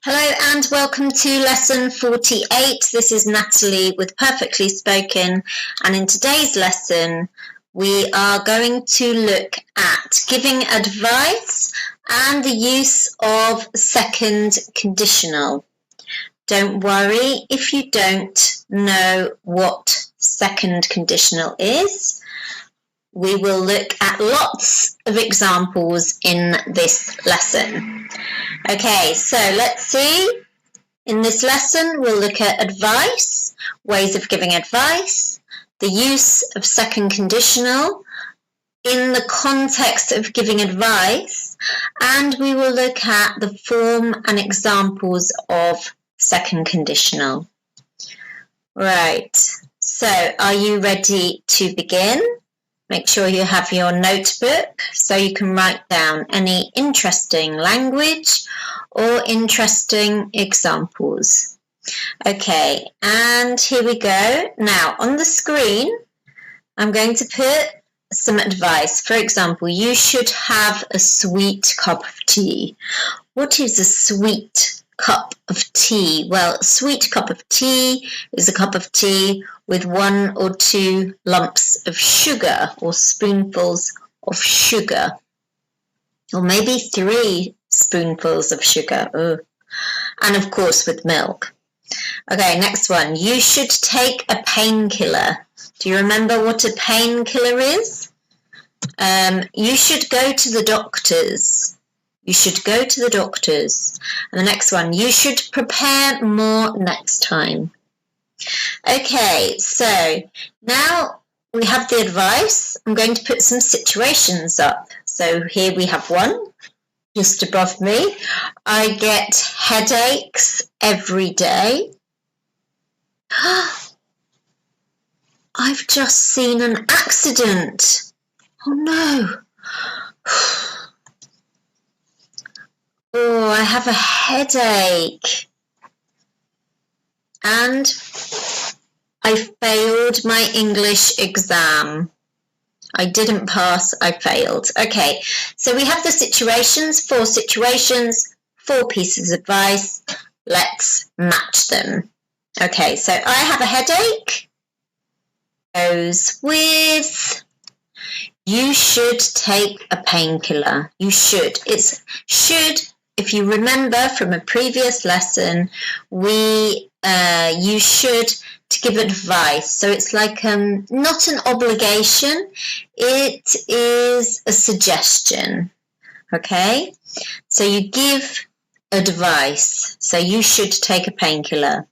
Hello and welcome to lesson 48. This is Natalie with Perfectly Spoken, and in today's lesson we are going to look at giving advice and the use of second conditional. Don't worry if you don't know what second conditional is. We will look at lots of examples in this lesson. Okay, so let's see. In this lesson, we'll look at advice, ways of giving advice, the use of second conditional in the context of giving advice, and we will look at the form and examples of second conditional. Right, so are you ready to begin? Make sure you have your notebook so you can write down any interesting language or interesting examples. Okay, and here we go. Now, on the screen, I'm going to put some advice. For example, you should have a sweet cup of tea. What is a sweet cup of tea? Well, a sweet cup of tea is a cup of tea with 1 or 2 lumps of sugar or spoonfuls of sugar, or maybe 3 spoonfuls of sugar. Ooh. And of course with milk. Okay, next one. You should take a painkiller. Do you remember what a painkiller is? You should go to the doctors. You should go to the doctors. And the next one, you should prepare more next time. Okay, so now we have the advice. I'm going to put some situations up. So here we have one, just above me. I get headaches every day. I've just seen an accident. Oh no. Oh, I have a headache. And I failed my English exam. I didn't pass, I failed. Okay, so we have the situations, 4 situations, 4 pieces of advice. Let's match them. Okay, so I have a headache. Goes with, you should take a painkiller. You should. It's should. If you remember from a previous lesson, you should to give advice. So it's like not an obligation, it is a suggestion. Okay? So you give advice. So you should take a painkiller.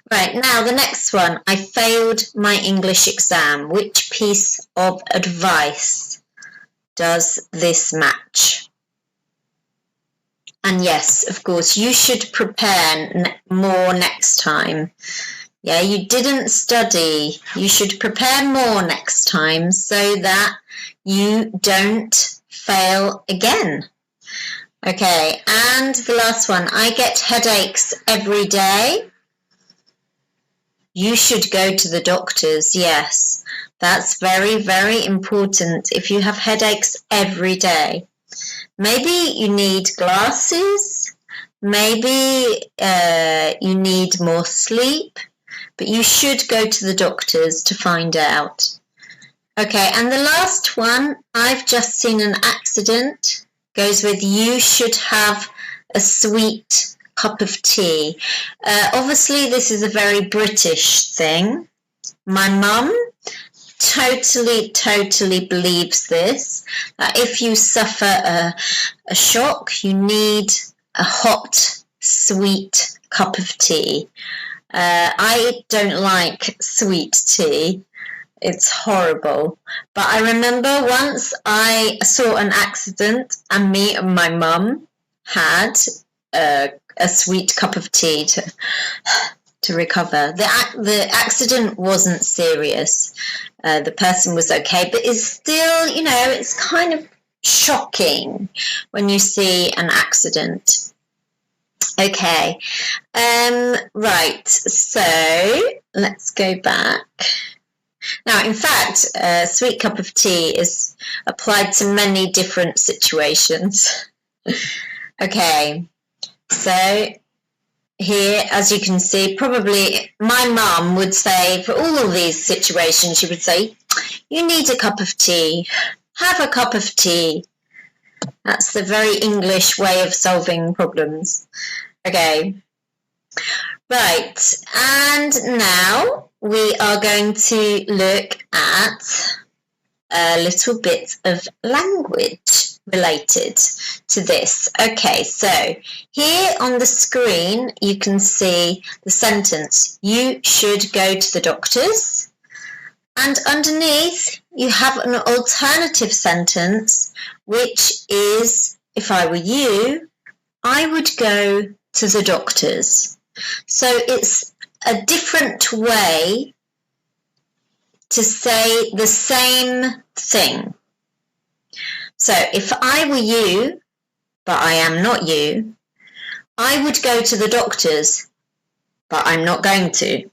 Right, now the next one. I failed my English exam. Which piece of advice does this match? And yes, of course, you should prepare more next time. Yeah, you didn't study. You should prepare more next time so that you don't fail again. Okay, and the last one. I get headaches every day. You should go to the doctors. Yes, that's very, very important if you have headaches every day. Maybe you need glasses, maybe you need more sleep, but you should go to the doctors to find out. Okay, and the last one, I've just seen an accident, goes with you should have a sweet cup of tea. Obviously, this is a very British thing. My mum totally believes this, that if you suffer a shock, you need a hot, sweet cup of tea. I don't like sweet tea. It's horrible. But I remember once I saw an accident and me and my mum had a sweet cup of tea to recover. The accident wasn't serious. The person was okay, but it's still, it's kind of shocking when you see an accident. Okay, right, so let's go back. Now, in fact, a sweet cup of tea is applied to many different situations. Okay, so here, as you can see, probably my mum would say, for all of these situations, she would say, you need a cup of tea. Have a cup of tea. That's the very English way of solving problems. Okay. Right. And now we are going to look at a little bit of language related to this. Okay, so here on the screen you can see the sentence, you should go to the doctors, and underneath you have an alternative sentence which is, if I were you, I would go to the doctors. So it's a different way to say the same thing. So if I were you, but I am not you, I would go to the doctors, but I'm not going to.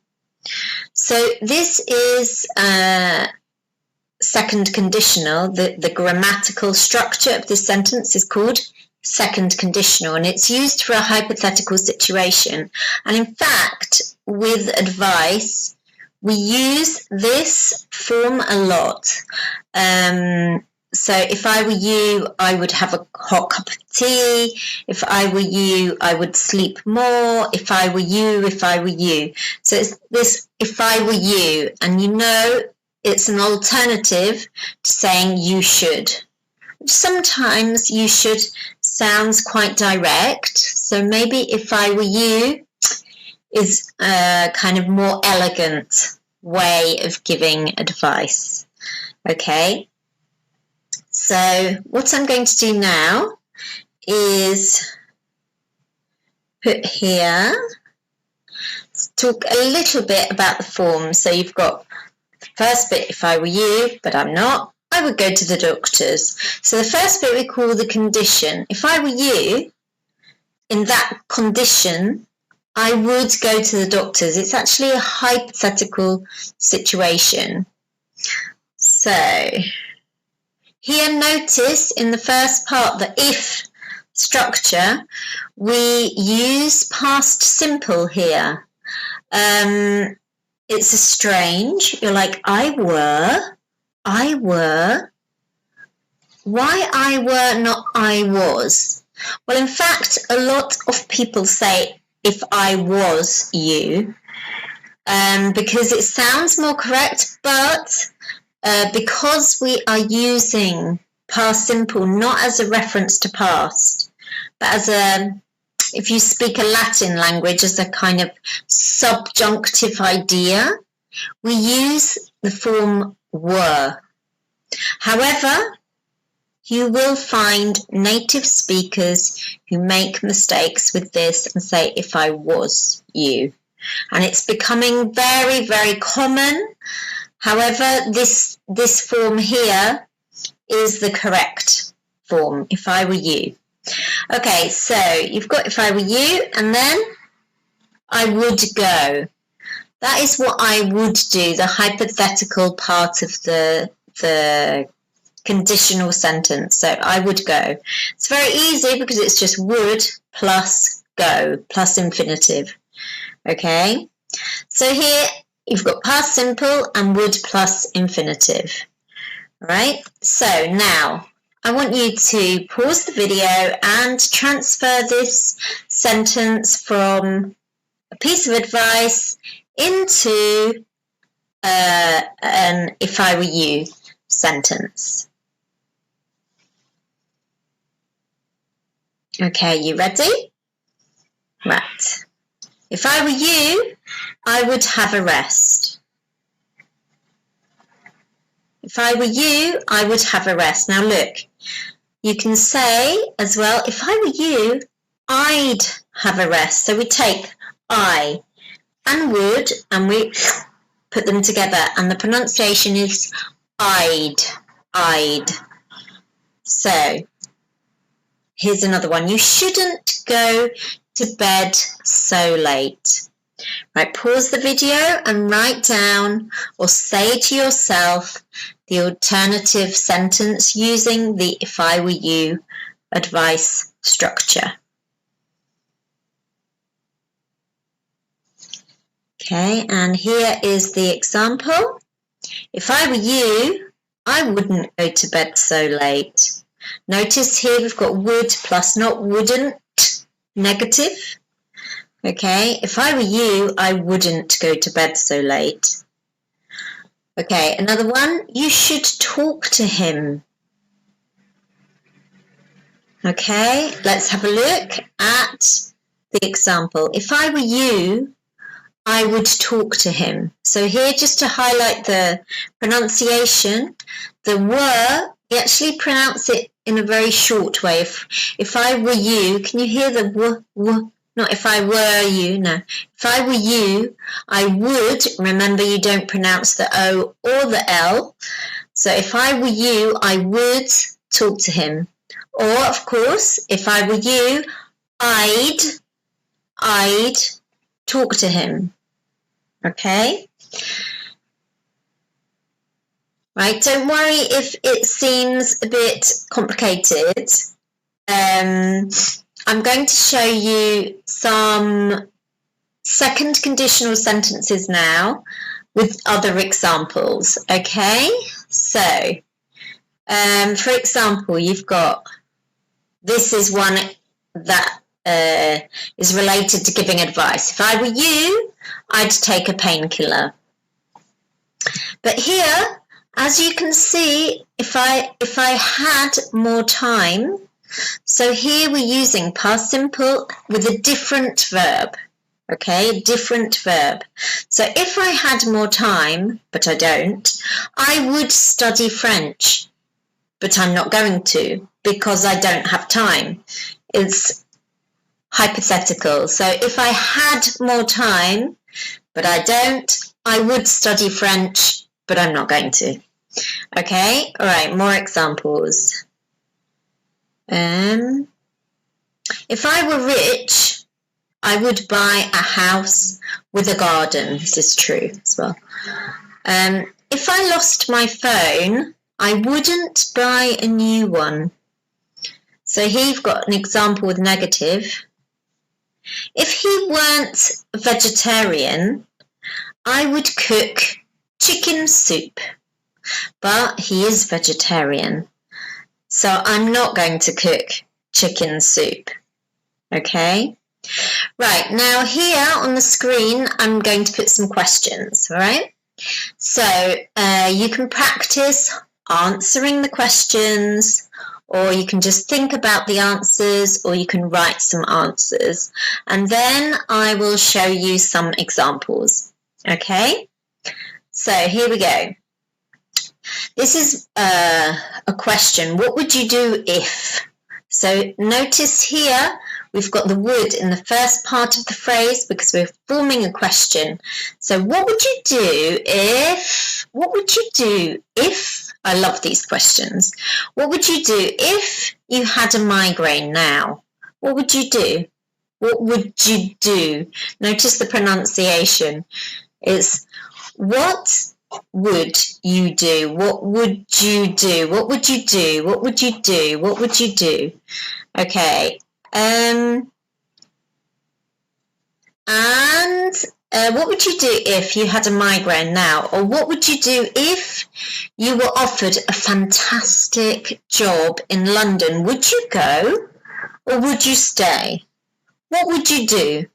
So this is second conditional. The grammatical structure of this sentence is called second conditional, and it's used for a hypothetical situation. And in fact, with advice, we use this form a lot. So if I were you, I would have a hot cup of tea. If I were you, I would sleep more. If I were you, if I were you. So it's this, if I were you, and you know it's an alternative to saying you should. Sometimes you should sounds quite direct. So maybe if I were you is a kind of more elegant way of giving advice. Okay. So what I'm going to do now is put here, talk a little bit about the form. So you've got the first bit, if I were you, but I'm not, I would go to the doctors. So the first bit we call the condition. If I were you, in that condition, I would go to the doctors. It's actually a hypothetical situation. So here, notice in the first part, the if structure, we use past simple here. It's a strange. You're like, I were. Why I were, not I was? Well, in fact, a lot of people say, if I was you, because it sounds more correct, but because we are using past simple not as a reference to past, but as a, if you speak a Latin language, as a kind of subjunctive idea, we use the form were. However, you will find native speakers who make mistakes with this and say, if I was you. And it's becoming very, very common. However, this form here is the correct form, if I were you. Okay, so you've got if I were you, and then I would go. That is what I would do, the hypothetical part of the conditional sentence. So I would go. It's very easy because it's just would plus go plus infinitive. Okay, so here you've got past simple and would plus infinitive. All right, so now I want you to pause the video and transfer this sentence from a piece of advice into an if I were you sentence. Okay, you ready? Right. If I were you, I would have a rest. If I were you, I would have a rest. Now look, you can say as well, if I were you, I'd have a rest. So we take I and would and we put them together, and the pronunciation is I'd. So here's another one. You shouldn't go to bed so late. Right, pause the video and write down or say to yourself the alternative sentence using the if I were you advice structure. Okay, and here is the example. If I were you, I wouldn't go to bed so late. Notice here we've got would plus not wouldn't, negative. Okay, if I were you, I wouldn't go to bed so late. Okay, another one, you should talk to him. Okay, let's have a look at the example. If I were you, I would talk to him. So here, just to highlight the pronunciation, the were, you actually pronounce it in a very short way. If I were you, can you hear the w? Not if I were you, no. If I were you, I would, remember you don't pronounce the O or the L. So if I were you, I would talk to him. Or, of course, if I were you, I'd talk to him. Okay? Right, don't worry if it seems a bit complicated. I'm going to show you some second conditional sentences now with other examples, okay? So, for example, you've got, this is one that is related to giving advice. If I were you, I'd take a painkiller. But here, as you can see, if I had more time, so here we're using past simple with a different verb, okay, a different verb. So if I had more time, but I don't, I would study French, but I'm not going to because I don't have time. It's hypothetical. So if I had more time, but I don't, I would study French, but I'm not going to. Okay, all right, more examples. If I were rich, I would buy a house with a garden. This is true as well. If I lost my phone, I wouldn't buy a new one. So here you've got an example with negative. If he weren't vegetarian, I would cook chicken soup. But he is vegetarian, so I'm not going to cook chicken soup. Okay? Right, now here on the screen, I'm going to put some questions, all right? So you can practice answering the questions, or you can just think about the answers, or you can write some answers. And then I will show you some examples, okay? So here we go. This is a question. What would you do if? So notice here we've got the would in the first part of the phrase because we're forming a question. So what would you do if? What would you do if? I love these questions. What would you do if you had a migraine now? What would you do? What would you do? Notice the pronunciation. It's what would you do? What would you do? What would you do? What would you do? What would you do? Okay. And what would you do if you had a migraine now? Or what would you do if you were offered a fantastic job in London? Would you go or would you stay? What would you do?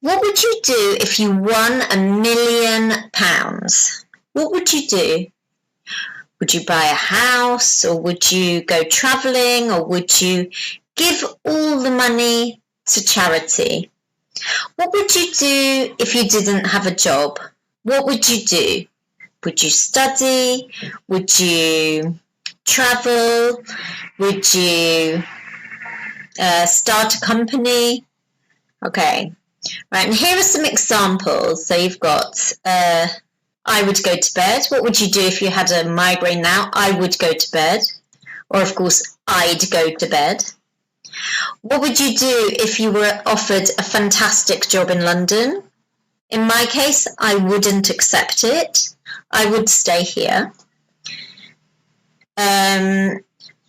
What would you do if you won £1 million? What would you do? Would you buy a house, or would you go travelling, or would you give all the money to charity? What would you do if you didn't have a job? What would you do? Would you study? Would you travel? Would you start a company? Okay. Right, and here are some examples. So you've got, I would go to bed. What would you do if you had a migraine now? I would go to bed. Or, of course, I'd go to bed. What would you do if you were offered a fantastic job in London? In my case, I wouldn't accept it. I would stay here.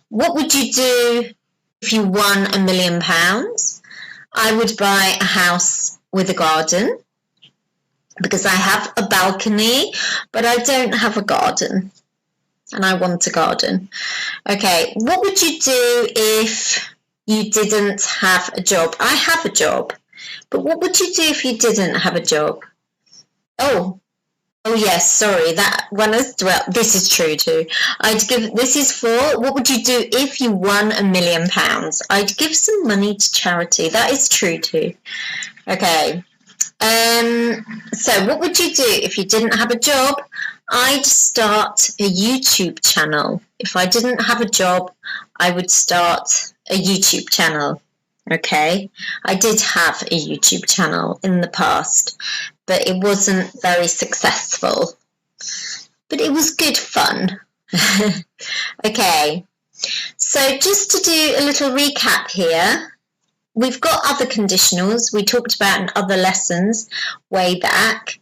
What would you do if you won £1 million? I would buy a house with a garden. because I have a balcony, but I don't have a garden, and I want a garden. Okay, what would you do if you didn't have a job? I have a job, but what would you do if you didn't have a job? Oh yes, sorry, that one is, well, this is true too. This is for, what would you do if you won £1 million? I'd give some money to charity. That is true too. Okay. So what would you do if you didn't have a job? I'd start a YouTube channel. If I didn't have a job, I would start a YouTube channel. Okay, I did have a YouTube channel in the past, but it wasn't very successful. But it was good fun. Okay, so just to do a little recap here, we've got other conditionals we talked about in other lessons way back.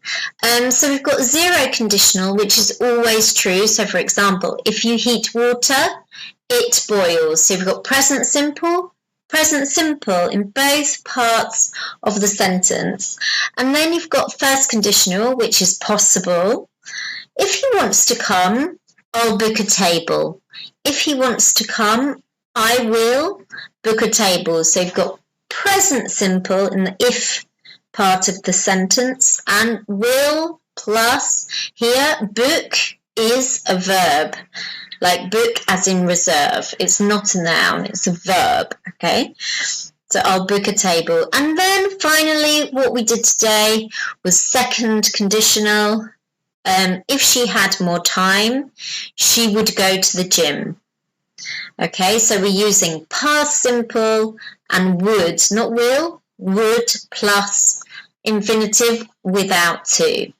So we've got zero conditional, which is always true. So for example, if you heat water, it boils. So we've got present simple in both parts of the sentence. And then you've got first conditional, which is possible. If he wants to come, I'll book a table. If he wants to come, I will book a table. So you've got present simple in the if part of the sentence, and will plus here book is a verb, like book as in reserve. It's not a noun, it's a verb. Okay, so I'll book a table. And then finally what we did today was second conditional. If she had more time, she would go to the gym. Okay, so we're using past simple and would, not will, would plus infinitive without to.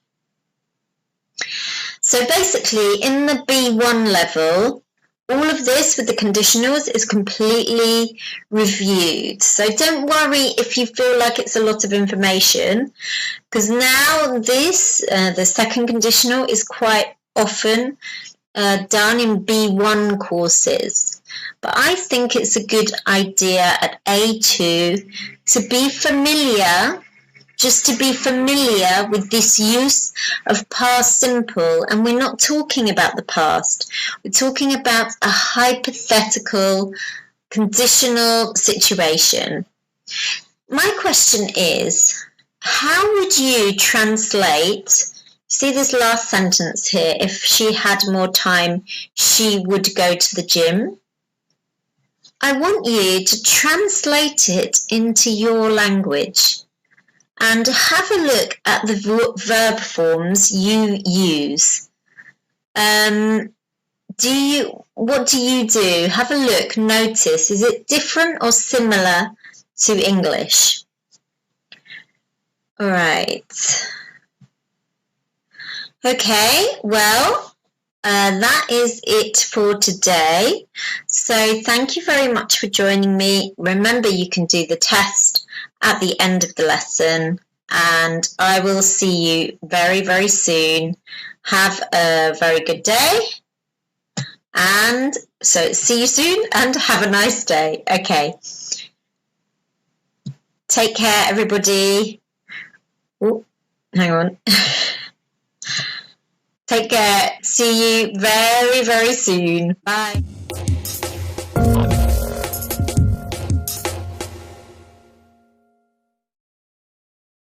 So basically in the B1 level, all of this with the conditionals is completely reviewed. So don't worry if you feel like it's a lot of information, because now this, the second conditional, is quite often done in B1 courses. But I think it's a good idea at A2 to be familiar, just to be familiar with this use of past simple. And we're not talking about the past. We're talking about a hypothetical conditional situation. My question is, how would you translate, see this last sentence here, if she had more time, she would go to the gym? I want you to translate it into your language and have a look at the verb forms you use. What do you do? Have a look, notice. Is it different or similar to English? All right. Okay, well, that is it for today. So thank you very much for joining me. Remember, you can do the test at the end of the lesson, and I will see you very, very soon. Have a very good day. And so see you soon and have a nice day. Okay. Take care, everybody. Oh, hang on. Take care. See you very, very soon. Bye.